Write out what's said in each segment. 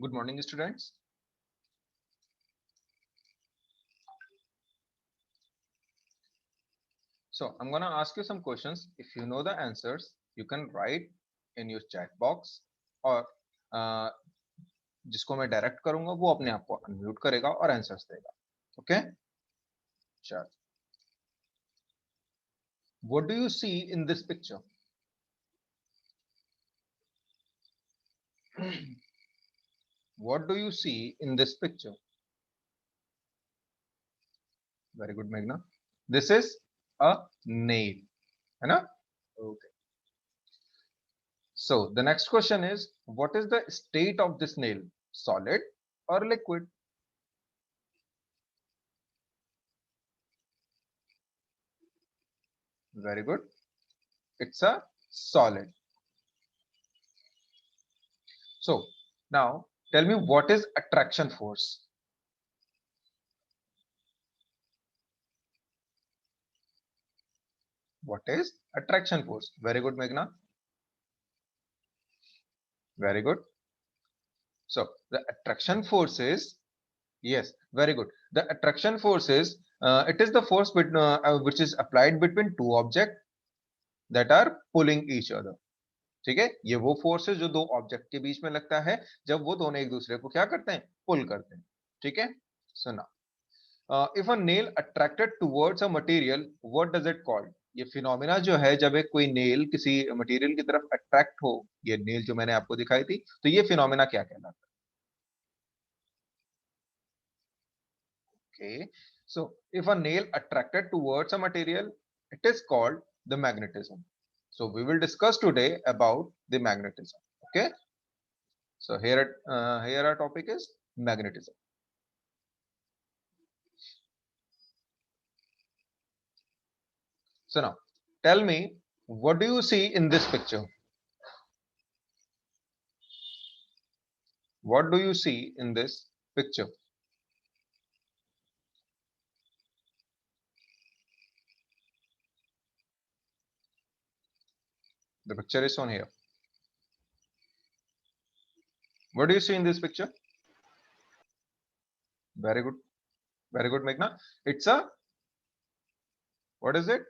Good morning, students. So I'm gonna ask you some questions. If you know the answers, you can write in your chat box और जिसको मैं direct करूंगा वो अपने आप को अनम्यूट करेगा और आंसर्स देगा. Okay? चल. What do you see in this picture? What do you see in this picture? Very good, Meghna. This is a nail, है ना? Okay. So the next question is, what is the state of this nail? Solid or liquid? Very good. It's a solid. So now tell me, what is attraction force? What is attraction force? Very good, Meghna. Very good. So the attraction force is, yes, very good. The attraction force is, it is the force which is applied between two objects that are pulling each other. ठीक है, ये वो force है जो दो object के बीच में लगता है जब वो दोनों एक दूसरे को क्या करते हैं, पुल करते हैं. ठीक है, सुना. If a nail attracted towards a material, what does it called? ये फिनोमिना जो है, जब एक कोई नेल किसी मटेरियल की तरफ अट्रैक्ट हो, ये नेल जो मैंने आपको दिखाई थी, तो ये फिनोमिना क्या कहलाता है? Okay, so if a nail attracted towards a material, it is called the magnetism. So we will discuss today about the magnetism. Okay, so here our topic is magnetism. So now tell me, what do you see in this picture? What do you see in this picture? The picture is shown here. What do you see in this picture? Very good. Very good, Meghna. It's a, what is it?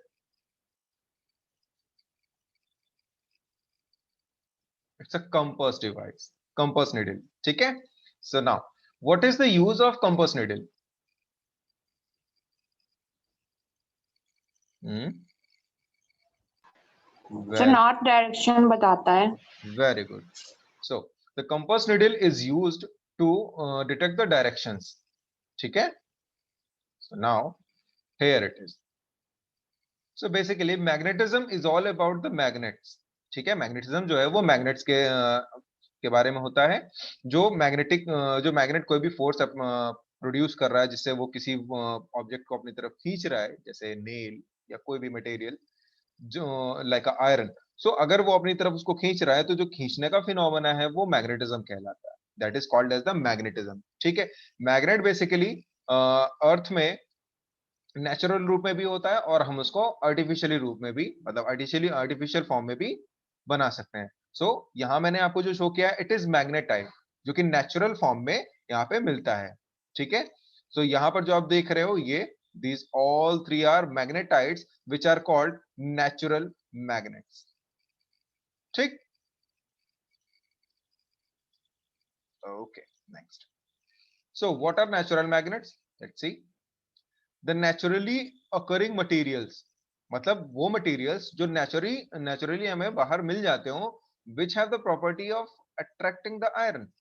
It's a compass device. Compass needle. Okay? So now, what is the use of compass needle? जो north direction बताता है. Very good. So the compass needle is used to detect the directions. ठीक है? So now here it is. So basically magnetism is all about the magnets. ठीक है, magnetism जो है वो मैग्नेट्स के बारे में होता है. जो मैग्नेट कोई भी फोर्स प्रोड्यूस कर रहा है जिससे वो किसी ऑब्जेक्ट को अपनी तरफ खींच रहा है, जैसे नेल या कोई भी मटेरियल जो लाइक आयरन. सो अगर वो अपनी तरफ उसको खींच रहा है तो जो खींचने का फिनोमेना है वो मैग्नेटिज्म कहलाता है. That is called as the magnetism. ठीक है, मैग्नेट बेसिकली अर्थ में नेचुरल रूप में भी होता है और हम उसको आर्टिफिशियली रूप में भी, मतलब आर्टिफिशियल फॉर्म में भी बना सकते हैं. सो यहाँ मैंने आपको जो शो किया है, इट इज मैग्नेटाइट, जो कि नेचुरल फॉर्म में यहाँ पे मिलता है. ठीक है, सो यहाँ पर जो आप देख रहे हो, ये these all three are magnetites which are called natural magnets. ठीक. Okay, next. So what are natural magnets? Let's see. The naturally occurring materials, मतलब वो materials जो naturally हमें बाहर मिल जाते हो, which have the property of attracting the iron.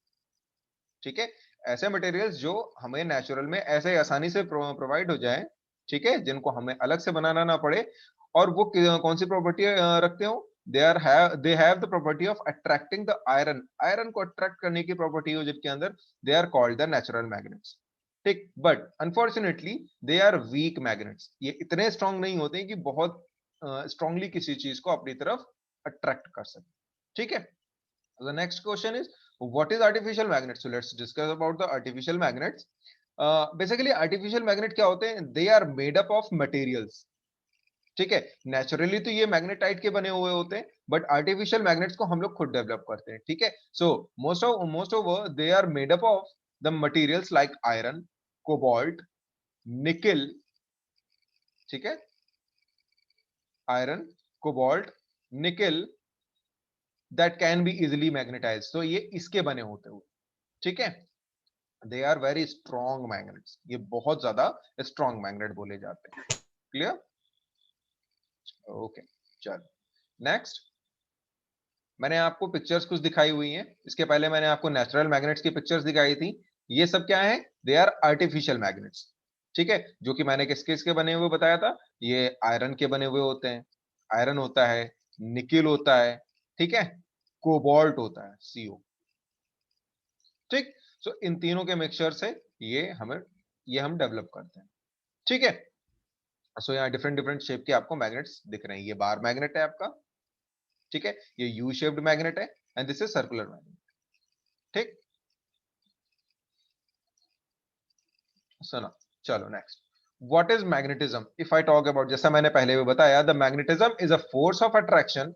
ठीक है, ऐसे मटेरियल्स जो हमें नेचुरल में ऐसे आसानी से प्रोवाइड हो जाए, ठीक है, जिनको हमें अलग से बनाना ना पड़े, और वो कौन सी प्रॉपर्टी रखते हो? They have the property of attracting the iron. Iron को अट्रैक्ट करने की प्रॉपर्टी हो जिनके अंदर, they are called the natural magnets. ठीक, but unfortunately they are weak magnets. ये इतने स्ट्रांग नहीं होते कि बहुत स्ट्रांगली किसी चीज को अपनी तरफ अट्रैक्ट कर सके. ठीक है, the next question is, what is artificial magnet? So let's discuss about the artificial magnets. Basically artificial magnet क्या होते हैं? They are made up of materials. ठीक है, नेचुरली तो ये मैग्नेटाइट के बने हुए होते हैं, बट आर्टिफिशियल मैग्नेट्स को हम लोग खुद डेवलप करते हैं, ठीक है। So most of they are made up of the materials like iron, cobalt, nickel, ठीक है, iron, cobalt, nickel, that can be easily magnetize. तो ये इसके बने होते हुए, ठीक है, they are very strong magnets, ये बहुत ज्यादा स्ट्रॉन्ग मैग्नेट बोले जाते हैं। क्लियर? ओके, चलो नेक्स्ट। मैंने आपको पिक्चर्स कुछ दिखाई हुई हैं, इसके पहले मैंने आपको नेचुरल मैग्नेट्स की पिक्चर्स दिखाई थी। ये सब क्या है? दे आर आर्टिफिशियल मैग्नेट्स, ठीक है, जो कि मैंने किसके किसके बने हुए बताया था, ये आयरन के बने हुए होते हैं, आयरन होता है, निकिल होता है, ठीक है, कोबाल्ट होता है, सीओ, ठीक। सो इन तीनों के मिक्सचर से ये हम डेवलप करते हैं, ठीक है। सो यहाँ डिफरेंट डिफरेंट शेप के आपको मैग्नेट्स दिख रहे हैं। ये बार मैग्नेट है आपका, ठीक है, ये यू शेप्ड मैग्नेट है, and this is circular magnet, ठीक। सुना, चलो next. What is magnetism? If I talk about, जैसा मैंने पहले भी बताया, the magnetism is a force of attraction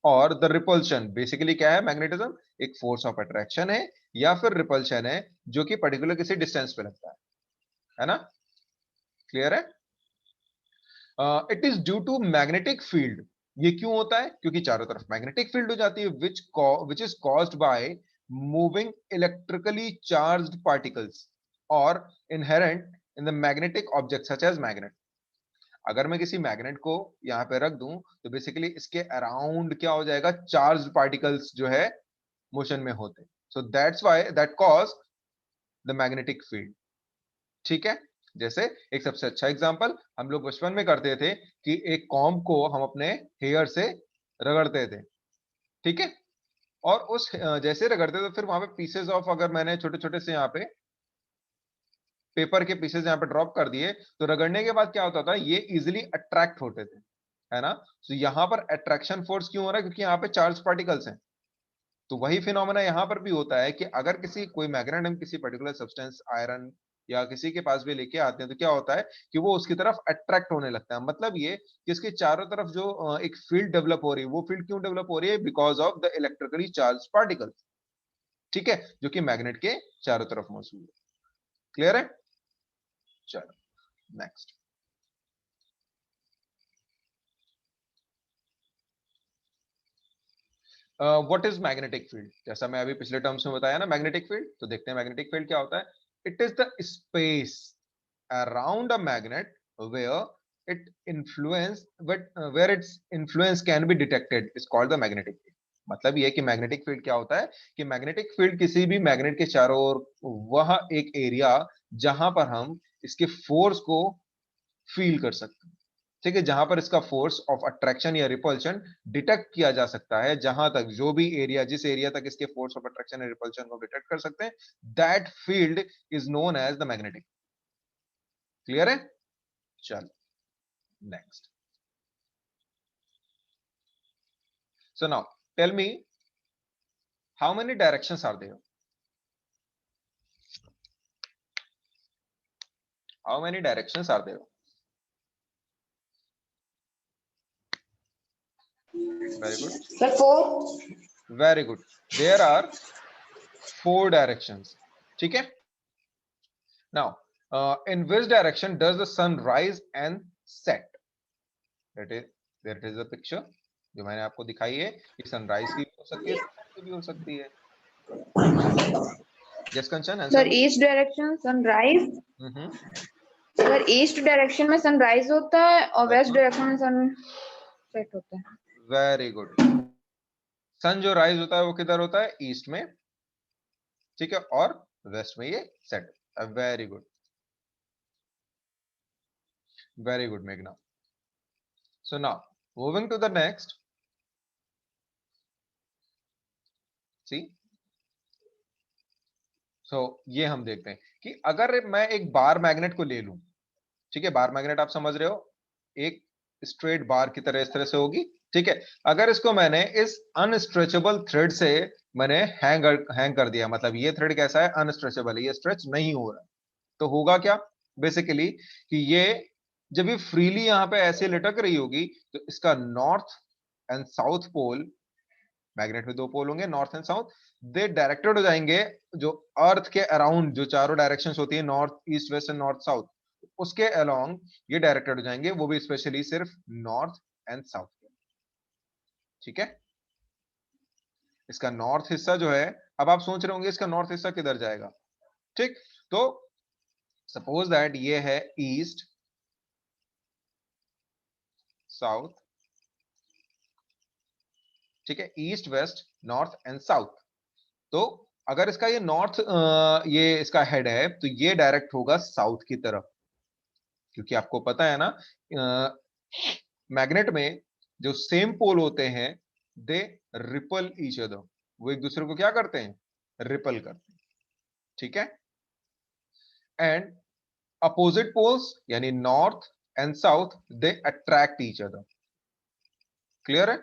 और द रिपल्शन। बेसिकली क्या है मैग्नेटिज्म? एक फोर्स ऑफ अट्रैक्शन है या फिर रिपल्शन है, जो कि पर्टिकुलर किसी डिस्टेंस पे लगता है ना? क्लियर है? It is due to magnetic field. ये क्यों होता है? क्योंकि चारों तरफ मैग्नेटिक फील्ड हो जाती है, which is caused by moving electrically charged particles और inherent in the magnetic object such as magnet. अगर मैं किसी मैग्नेट को यहाँ पे रख दूं तो बेसिकली इसके अराउंड क्या हो जाएगा, चार्ज्ड पार्टिकल्स जो है मोशन में होते, सो that's why that cause the magnetic field, ठीक है। जैसे एक सबसे अच्छा एग्जांपल हम लोग बचपन में करते थे कि एक कॉम्ब को हम अपने हेयर से रगड़ते थे, ठीक है, और उस जैसे रगड़ते थे फिर वहां पे पीसेस ऑफ, अगर मैंने छोटे छोटे से यहाँ पे पेपर के पीसेस यहाँ पे ड्रॉप कर दिए तो रगड़ने के बाद क्या होता था, ये इजिली अट्रैक्ट होते थे, है ना। तो यहाँ पर अट्रैक्शन फोर्स क्यों हो रहा है? क्योंकि यहाँ पे चार्ज पार्टिकल्स हैं। तो वही फिनोमेना यहाँ पर भी होता है कि अगर किसी कोई मैग्नेट हम किसी पर्टिकुलर सब्सटेंस आयरन या किसी के पास भी लेके आते हैं तो क्या होता है कि वो उसकी तरफ अट्रैक्ट होने लगता है। मतलब ये कि इसके चारों तरफ जो एक फील्ड डेवलप हो रही है, वो फील्ड क्यों डेवलप हो रही है? Because of the electrically charge particle, ठीक है, जो कि मैग्नेट के चारों तरफ मौजूद है। क्लियर है? चलो next. What is magnetic field? जैसा मैं अभी पिछले टर्म्स में बताया ना मैग्नेटिक फील्ड, तो देखते हैं मैग्नेटिक फील्ड क्या होता है। It is the space around a magnet where it influence but where its influence can be detected is called the magnetic field। मतलब ये कि मैग्नेटिक फील्ड क्या होता है कि मैग्नेटिक फील्ड किसी भी मैग्नेट के चारों ओर वह एक एरिया जहां पर हम इसके फोर्स को फील कर सकते हैं, ठीक है, जहां पर इसका फोर्स ऑफ अट्रैक्शन या रिपल्शन डिटेक्ट किया जा सकता है, जहां तक जो भी एरिया, जिस एरिया तक इसके फोर्स ऑफ अट्रैक्शन या रिपल्शन को डिटेक्ट कर सकते हैं, that field is known as the magnetic. Clear है? चलो next. So now tell me how many directions are there? How many directions are there? Very good. Sir, 4. Very good. There are 4 directions. ठीक है? Now, in which direction does the sun rise and set? There it is the picture जो मैंने आपको दिखाई है कि sunrise की भी हो सकती है, सनसेट की भी हो सकती है। Yes, Kanchan, Sir, answer me. east direction sunrise. Sir east direction में सनराइज होता है और वेस्ट डायरेक्शन में सनसेट होता है। Very good. सन जो राइज होता है वो किधर होता है? ईस्ट में, ठीक है, और वेस्ट में ये set. Very good, very good, Meghna. So now moving to the next, see, so ये हम देखते हैं कि अगर मैं एक बार मैग्नेट को ले लूं, ठीक है, बार मैग्नेट आप समझ रहे हो, एक स्ट्रेट बार की तरह इस तरह से होगी, ठीक है। अगर इसको मैंने इस अनस्ट्रेचेबल थ्रेड से मैंने हैंग कर दिया, मतलब ये थ्रेड कैसा है? अनस्ट्रेचेबल है, ये स्ट्रेच नहीं हो रहा, तो होगा क्या बेसिकली कि ये जब ये फ्रीली यहाँ पे ऐसे लटक रही होगी तो इसका north and south pole, magnet में दो पोल होंगे north and south, they directed हो जाएंगे जो अर्थ के अराउंड जो चारों डायरेक्शंस होती है north east west and north south, उसके अलोंग ये डायरेक्टेड हो जाएंगे, वो भी स्पेशली सिर्फ नॉर्थ एंड साउथ। ठीक है, इसका नॉर्थ हिस्सा जो है, अब आप सोच रहे होंगे इसका नॉर्थ हिस्सा किधर जाएगा। ठीक, तो सपोज दैट ये है ईस्ट साउथ, ठीक है, east west north and south. तो अगर इसका ये नॉर्थ ये इसका हेड है तो ये डायरेक्ट होगा साउथ की तरफ, क्योंकि आपको पता है ना मैग्नेट में जो सेम पोल होते हैं दे रिपल ईच अदर, वो एक दूसरे को क्या करते हैं, रिपल करते हैं। ठीक है, एंड अपोजिट पोल्स यानी north and south they attract each other. Clear है?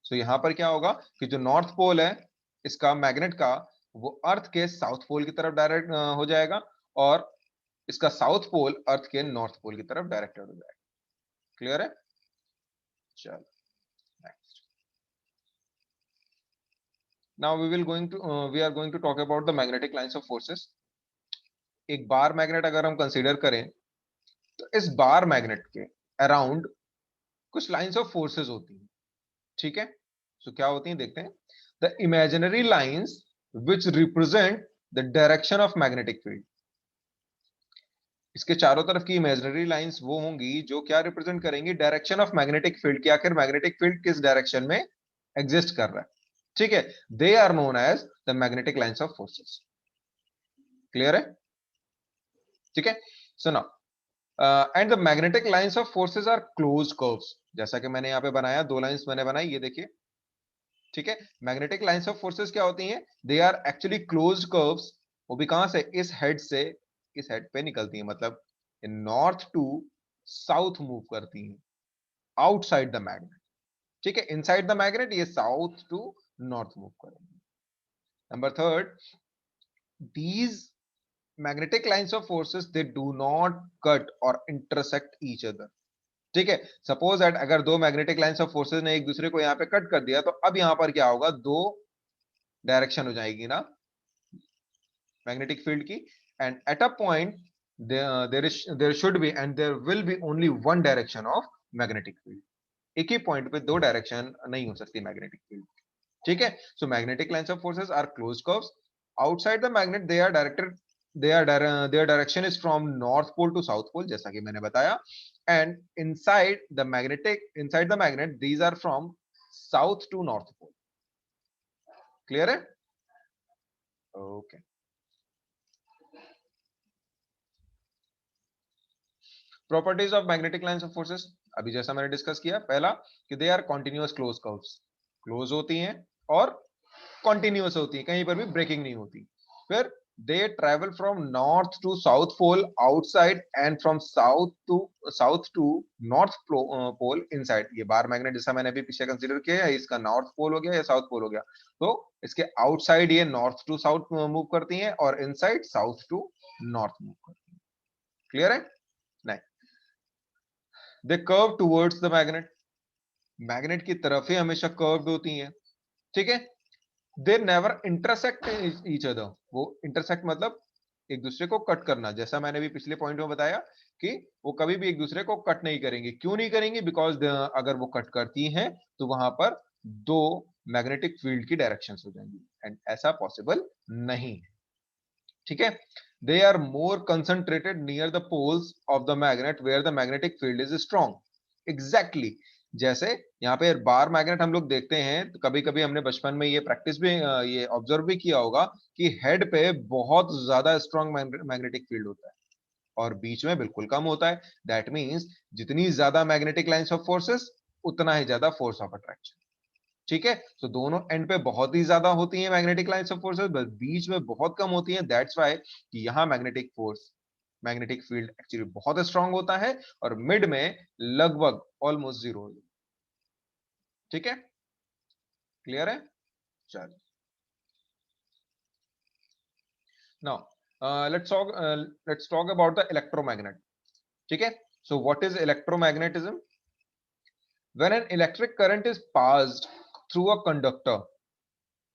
सो यहां पर क्या होगा कि जो नॉर्थ पोल है इसका मैग्नेट का, वो अर्थ के साउथ पोल की तरफ डायरेक्ट हो जाएगा, और इसका साउथ पोल अर्थ के नॉर्थ पोल की तरफ डायरेक्टेड हो जाएगा। क्लियर है? चलो next, now we are going to talk about the magnetic lines of forces. एक बार मैग्नेट अगर हम कंसीडर करें तो इस बार मैग्नेट के अराउंड कुछ लाइंस ऑफ फोर्सेस होती हैं। ठीक है, सो क्या होती हैं देखते हैं। The imaginary lines which represent the direction of magnetic field. इसके चारों तरफ की इमेजिनरी लाइंस वो होंगी जो क्या रिप्रेजेंट करेंगी, डायरेक्शन ऑफ मैग्नेटिक फील्ड, कि आखिर मैग्नेटिक फील्ड किस डायरेक्शन में एग्जिस्ट कर रहा है। ठीक है, they are known as the magnetic lines of forces. Clear है? ठीक है, सुनो, and the magnetic lines of forces are close curves. जैसा कि मैंने यहां पे बनाया, दो लाइंस मैंने बनाई, ये देखिए। ठीक है, मैग्नेटिक लाइंस ऑफ फोर्सेस क्या होती हैं, they are actually closed curves. वो भी कहां से, इस हेड से इस हेड पे निकलती है, मतलब नॉर्थ टू साउथ मूव करती हैं आउटसाइड द मैग्नेट। ठीक है, इनसाइड द मैग्नेट ये साउथ टू नॉर्थ मूव करेंगे। Number third, these magnetic lines of forces they do not cut or intersect each other। ठीक है, सपोज दैट अगर दो मैग्नेटिक लाइंस ऑफ फोर्सेस ने एक दूसरे को यहां पे कट कर दिया, तो अब यहां पर क्या होगा, दो डायरेक्शन हो जाएगी ना मैग्नेटिक फील्ड की, and at a point there should be and there will be only one direction of magnetic field. एक ही पॉइंट पे दो डायरेक्शन नहीं हो सकती मैग्नेटिक फील्ड। ठीक है, so magnetic lines of forces are close curves. Outside the magnet they are directed, their direction is from north pole to south pole, जैसा कि मैंने बताया, and inside the magnet these are from south to north pole। Clear है? Okay, properties of magnetic lines of forces, अभी जैसा मैंने discuss किया, पहला कि they are continuous close curves, close होती हैं और कॉन्टिन्यूअस होती है, कहीं पर भी ब्रेकिंग नहीं होती। फिर they travel from north to south pole outside and from south to north pole inside। ये बार मैग्नेट जैसा मैंने अभी पीछे कंसीडर किया है, इसका नॉर्थ पोल हो गया या साउथ पोल हो गया, तो इसके आउटसाइड ये नॉर्थ टू साउथ मूव करती हैं और inside south to north move करती हैं। क्लियर है? नहीं, they curve towards the magnet, magnet की तरफ ही हमेशा कर्व्ड होती हैं। ठीक है, they never intersect each other, वो इंटरसेक्ट मतलब एक दूसरे को कट करना, जैसा मैंने भी पिछले पॉइंट में बताया कि वो कभी भी एक दूसरे को कट नहीं करेंगे। क्यों नहीं करेंगे? बिकॉज अगर वो कट करती हैं तो वहां पर दो मैग्नेटिक फील्ड की डायरेक्शंस हो जाएंगी, एंड ऐसा पॉसिबल नहीं है। ठीक है, they are more concentrated near the poles of the magnet where the magnetic field is strong. Exactly, जैसे यहाँ पे बार मैग्नेट हम लोग देखते हैं, तो कभी कभी हमने बचपन में ये प्रैक्टिस भी ये ऑब्जर्व भी किया होगा कि हेड पे बहुत ज्यादा स्ट्रॉन्ग मैग्नेटिक फील्ड होता है और बीच में बिल्कुल कम होता है। दैट मीन्स जितनी ज्यादा मैग्नेटिक लाइंस ऑफ फोर्सेस उतना ही ज्यादा फोर्स ऑफ अट्रैक्शन। ठीक है, तो दोनों एंड पे बहुत ही ज्यादा होती है मैग्नेटिक लाइंस ऑफ फोर्सेस, बस बीच में बहुत कम होती है। दैट्स व्हाई कि यहाँ magnetic force, magnetic field actually बहुत स्ट्रांग होता है और मिड में लगभग ऑलमोस्ट जीरो। ठीक है, क्लियर है? चलिए, now let's talk about the electromagnet. ठीक है, So what is electromagnetism? When an electric current is passed through a conductor,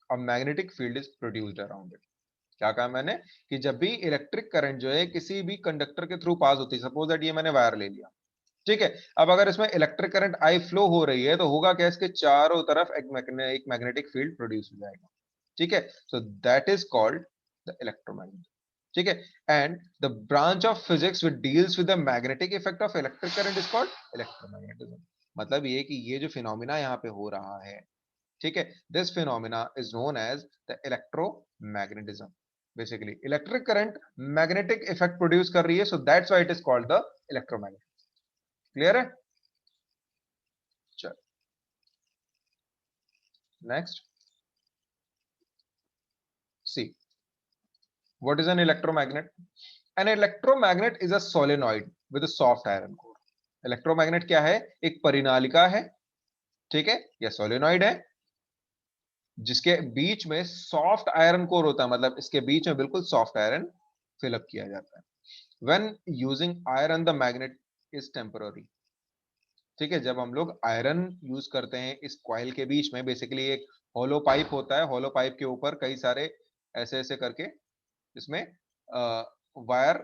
a magnetic field is produced around it. क्या कहा मैंने कि जब भी इलेक्ट्रिक करंट जो है किसी भी कंडक्टर के थ्रू पास होती है, सपोज दैट ये मैंने वायर ले लिया, ठीक है, अब अगर इसमें इलेक्ट्रिक करंट आई फ्लो हो रही है तो होगा क्या, इसके चारों तरफ एक मैग्नेटिक फील्ड प्रोड्यूस हो जाएगा, ठीक है, so that is called the electromagnet, ठीक है, and the branch of physics which deals with the magnetic effect of electric current is called electromagnetism. मतलब ये कि ये जो फिनोमिना यहाँ पे हो रहा है, ठीक है, this phenomena is known as the electromagnetism. Basically electric current magnetic effect produce कर रही है, so that's why it is called the electromagnet. Clear है? चलो next, see what is an electromagnet? An electromagnet is a solenoid with a soft iron core. Electromagnet क्या है? एक परिनालिका है, ठीक है, या सोलेनॉइड है जिसके बीच में सॉफ्ट आयरन कोर होता है, मतलब इसके बीच में बिल्कुल सॉफ्ट आयरन फिलअप किया जाता है। When using iron the magnet is temporary, ठीक है, जब हम लोग आयरन यूज करते हैं इस कॉइल के बीच में, बेसिकली एक होलो पाइप होता है, होलो पाइप के ऊपर कई सारे ऐसे ऐसे करके इसमें वायर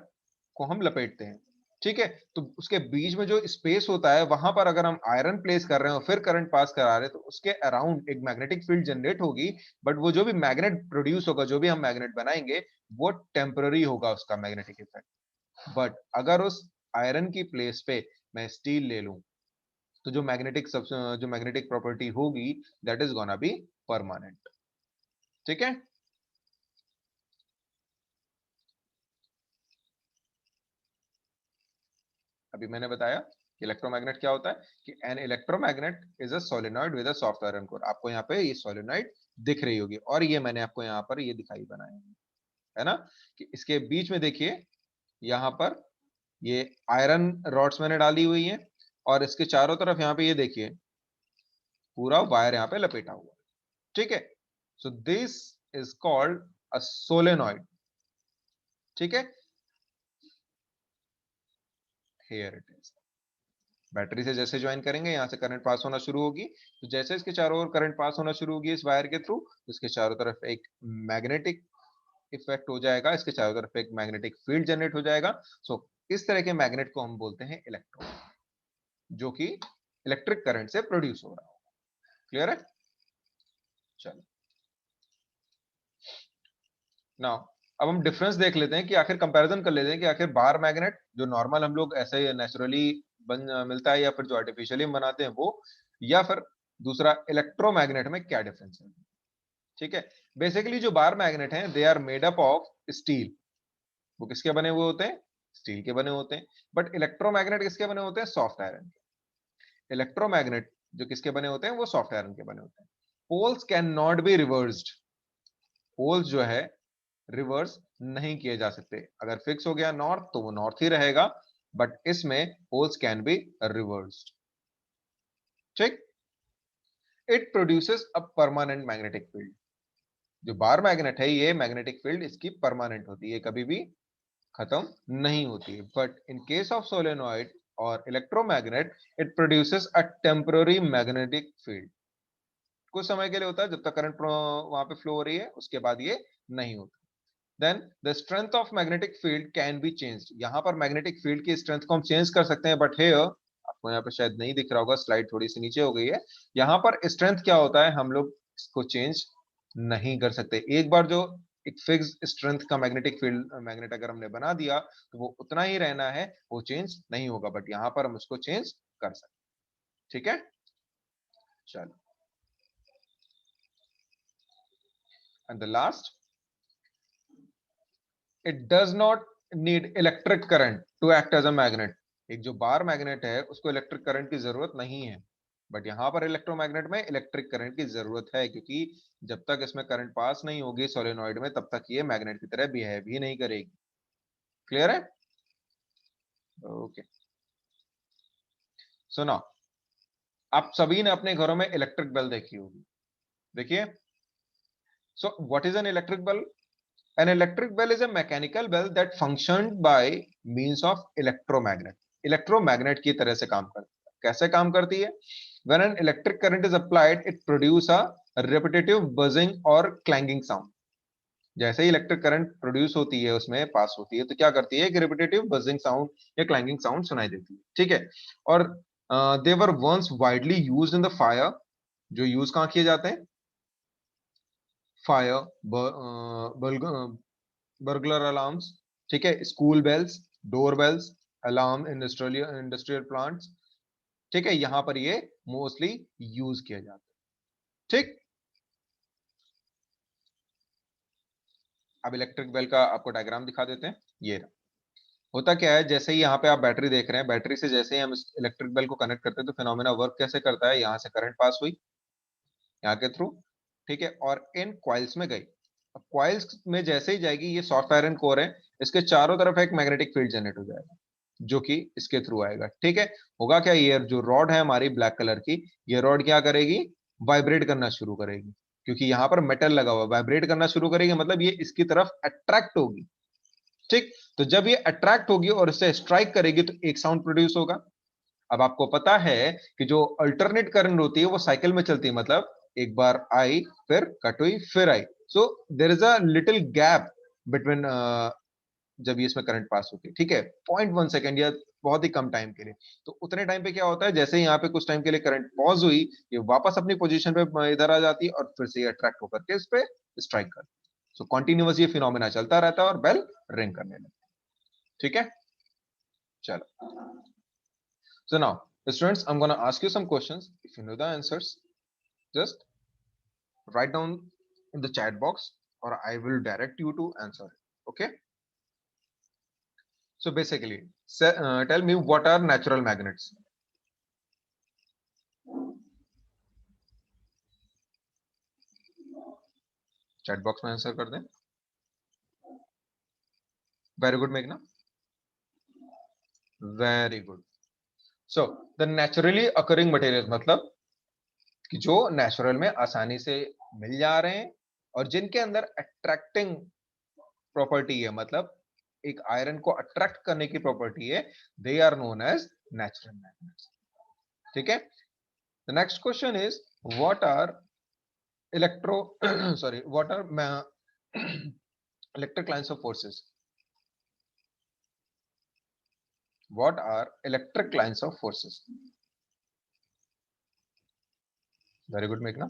को हम लपेटते हैं, ठीक है, तो उसके बीच में जो स्पेस होता है वहां पर अगर हम आयरन प्लेस कर रहे हैं और फिर करंट पास करा रहे हैं तो उसके अराउंड एक मैग्नेटिक फील्ड जनरेट होगी, बट वो जो भी मैग्नेट प्रोड्यूस होगा, जो भी हम मैग्नेट बनाएंगे, वो टेम्पररी होगा उसका मैग्नेटिक इफेक्ट। बट अगर उस आयरन की प्लेस पे मैं स्टील ले लूं तो जो मैग्नेटिक प्रॉपर्टी होगी that is gonna be permanent, ठीक है। अभी मैंने बताया कि इलेक्ट्रोमैग्नेट क्या होता है, कि an electromagnet is a solenoid with a soft iron core. आपको यहाँ पे ये सोलेनॉइड दिख रही होगी और ये मैंने आपको यहाँ पर ये दिखाई बनाया है ना, कि इसके बीच में देखिए यहाँ पर ये आयरन रॉड्स मैंने डाली हुई है और इसके चारों तरफ यहाँ पे ये देखिए पूरा वायर यहाँ पे लपेटा हुआ, ठीक है, so this is called a solenoid, ठीक है। हियर इट इज, बैटरी से जैसे ज्वाइन करेंगे यहाँ से करंट पास होना शुरू होगी, तो जैसे इसके चारों ओर करंट पास होना शुरू होगी इस वायर के थ्रू, इसके चारों तरफ एक मैग्नेटिक इफेक्ट हो जाएगा, इसके चारों तरफ एक मैग्नेटिक फील्ड जनरेट हो जाएगा। सो इस तरह के मैग्नेट को हम बोलते हैं इलेक्ट्रॉन, जो कि इलेक्ट्रिक करंट से प्रोड्यूस हो रहा होगा। क्लियर है? चलो नाउ अब हम डिफरेंस देख लेते हैं कि आखिर कंपैरिजन कर लेते हैं कि आखिर बार मैग्नेट जो नॉर्मल हम लोग ऐसे नेचुरली बन मिलता है या फिर जो आर्टिफिशियली बनाते हैं वो, या फिर दूसरा इलेक्ट्रोमैग्नेट में क्या डिफरेंस है, ठीक है। बेसिकली जो बार मैग्नेट हैं they are made up of steel. वो किसके बने हुए होते हैं? स्टील के बने होते हैं। बट इलेक्ट्रोमैग्नेट किसके बने होते हैं? सॉफ्ट आयरन के। इलेक्ट्रोमैग्नेट जो किसके बने होते हैं? वो सॉफ्ट आयरन के बने होते हैं। Poles can not be reversed. Poles जो है रिवर्स नहीं किए जा सकते। अगर फिक्स हो गया नॉर्थ तो वो नॉर्थ ही रहेगा, बट इसमें पोल्स कैन बी रिवर्स्ड, ठीक। It produces a permanent magnetic field. जो बार मैग्नेट है ये मैग्नेटिक फील्ड इसकी परमानेंट होती है, कभी भी खत्म नहीं होती है। But in case of solenoid और electromagnet it produces a temporary magnetic field. कुछ समय के लिए होता है जब तक करंट वहां पे फ्लो हो रही है, उसके बाद ये नहीं होता। Then the strength of magnetic field can be changed. यहाँ पर मैग्नेटिक फील्ड की स्ट्रेंथ को हम चेंज कर सकते हैं, बट हियर आपको यहाँ पे शायद नहीं दिख रहा होगा, स्लाइड थोड़ी सी नीचे हो गई है। यहाँ पर स्ट्रेंथ क्या होता है हम लोग इसको चेंज नहीं कर सकते। एक बार जो एक फिक्स स्ट्रेंथ का मैग्नेटिक फील्ड मैग्नेट अगर हमने बना दिया तो वो उतना ही रहना है, वो चेंज नहीं होगा, बट यहाँ पर हम उसको चेंज कर सकते, ठीक है। चलो and the last, it does not need electric current to act as a magnet. एक जो बार मैग्नेट है उसको इलेक्ट्रिक करंट की जरूरत नहीं है, बट यहां पर इलेक्ट्रोमैग्नेट में इलेक्ट्रिक करंट की जरूरत है, क्योंकि जब तक इसमें करंट पास नहीं होगी सोलेनॉइड में तब तक ये मैग्नेट की तरह बिहेव ही नहीं करेगी। क्लियर है? ओके, सुनो, आप सभी ने अपने घरों में इलेक्ट्रिक बेल देखी होगी, देखिए। So what is an electric bell? An electric bell is a mechanical bell that functioned by means of electromagnet. Electromagnet की तरह से काम करती है। कैसे काम करती है? When an electric current is applied, it produce a repetitive buzzing और clanging sound. जैसे ही इलेक्ट्रिक करंट प्रोड्यूस होती है, उसमें पास होती है, तो क्या करती है? एक रिपीटेटिव बजिंग साउंड या क्लैंगिंग साउंड सुनाई देती है। ठीक है, और they were once widely used in the fire. जो यूज कहाँ किए जाते हैं? फायर, बर्गलर अलार्म्स, ठीक है, school bells, door bells, alarm, industrial plants, ठीक है, यहां पर ये मोस्टली यूज किया जाता है। ठीक, अब इलेक्ट्रिक बेल का आपको डायग्राम दिखा देते हैं। ये रहा। होता क्या है, जैसे ही यहाँ पे आप बैटरी देख रहे हैं, बैटरी से जैसे ही हम इलेक्ट्रिक बेल को कनेक्ट करते हैं, तो फिनोमेना वर्क कैसे करता है? यहाँ से करंट पास हुई यहाँ के थ्रू, ठीक है, और इन क्वाइल्स में गई। अब क्वाइल्स में जैसे ही जाएगी, ये सॉफ्ट आयरन कोर है, इसके चारों तरफ एक मैग्नेटिक फील्ड जनरेट हो जाएगा, जो कि इसके थ्रू आएगा। ठीक है, होगा क्या? ये जो रॉड है हमारी ब्लैक कलर की, ये रॉड क्या करेगी? वाइब्रेट करना शुरू करेगी, क्योंकि यहाँ पर मेटल लगा हुआ, वाइब्रेट करना शुरू करेगी, मतलब ये इसकी तरफ अट्रैक्ट होगी। ठीक, तो जब ये अट्रैक्ट होगी और इससे स्ट्राइक करेगी, तो एक साउंड प्रोड्यूस होगा। अब आपको पता है कि जो अल्टरनेट करंट होती है वो साइकिल में चलती है, मतलब एक बार आई, फिर कट हुई, फिर आई। So there is a little gap between जब ये इसमें करंट पास होती है, ठीक है, 0.1 सेकेंड या बहुत ही कम टाइम के लिए। तो उतने टाइम पे क्या होता है, जैसे ही यहाँ पे कुछ टाइम के लिए करंट पॉज हुई, ये वापस अपनी पोजीशन पे इधर आ जाती है और फिर से ये अट्रैक्ट होकर के इस पे स्ट्राइक करती है। सो कॉन्टिन्यूअस ये फिनोमेना चलता रहता है और बेल रिंग करने लगती है। ठीक है, चलो। So now, students, I'm going to ask you some questions. If you know the answers, just write down in the chat box, or I will direct you to answer it. Okay? So basically, tell me what are natural magnets? Chat box में answer कर दें। Very good, मेघना। Very good. So the naturally occurring materials मतलब कि जो natural में आसानी से मिल जा रहे हैं और जिनके अंदर अट्रैक्टिंग प्रॉपर्टी है, मतलब एक आयरन को अट्रैक्ट करने की प्रॉपर्टी है, they are known as natural magnets. ठीक है, the next question is what are electro sorry what are electric lines of forces? What are electric lines of forces? Very good मेघना,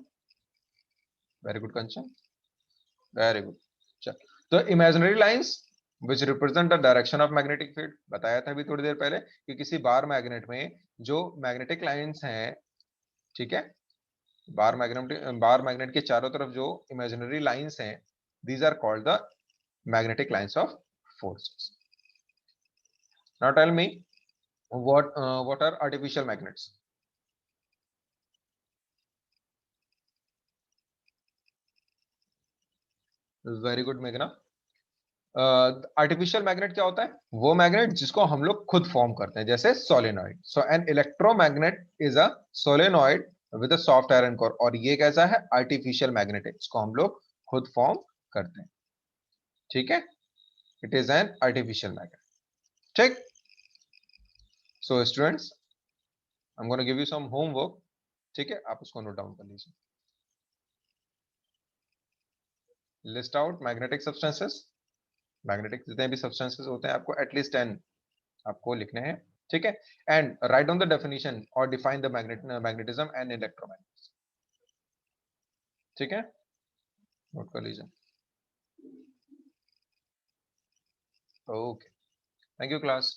very good Kanchan, very good. चल, तो imaginary lines which represent the direction of magnetic field, बताया था अभी थोड़ी देर पहले कि किसी बार मैग्नेट में जो मैग्नेटिक लाइंस हैं, ठीक है, बार मैग्नेट के चारों तरफ जो इमेजिनरी लाइंस हैं, these are called the magnetic lines of forces. Now tell me what are artificial magnets? Very good, मेघना। आर्टिफिशियल मैग्नेट क्या होता है? वो मैग्नेट जिसको हम लोग खुद फॉर्म करते हैं, जैसे solenoid. So an electromagnet is a solenoid with a soft iron core, और ये कैसा है? आर्टिफिशियल मैग्नेट है, इसको हम लोग खुद फॉर्म करते हैं। ठीक है, it is an artificial magnet. ठीक, so students, I am gonna give you some homework, ठीक है, आप उसको नोट डाउन कर लीजिए। List out magnetic substances, magnetic जितने भी सब्सटेंसेस होते हैं आपको एटलीस्ट 10 आपको लिखने हैं। ठीक है, and write down the definition और define the magnetism and electromagnetism. ठीक है, नोट कर लीजिए। Okay, thank you class.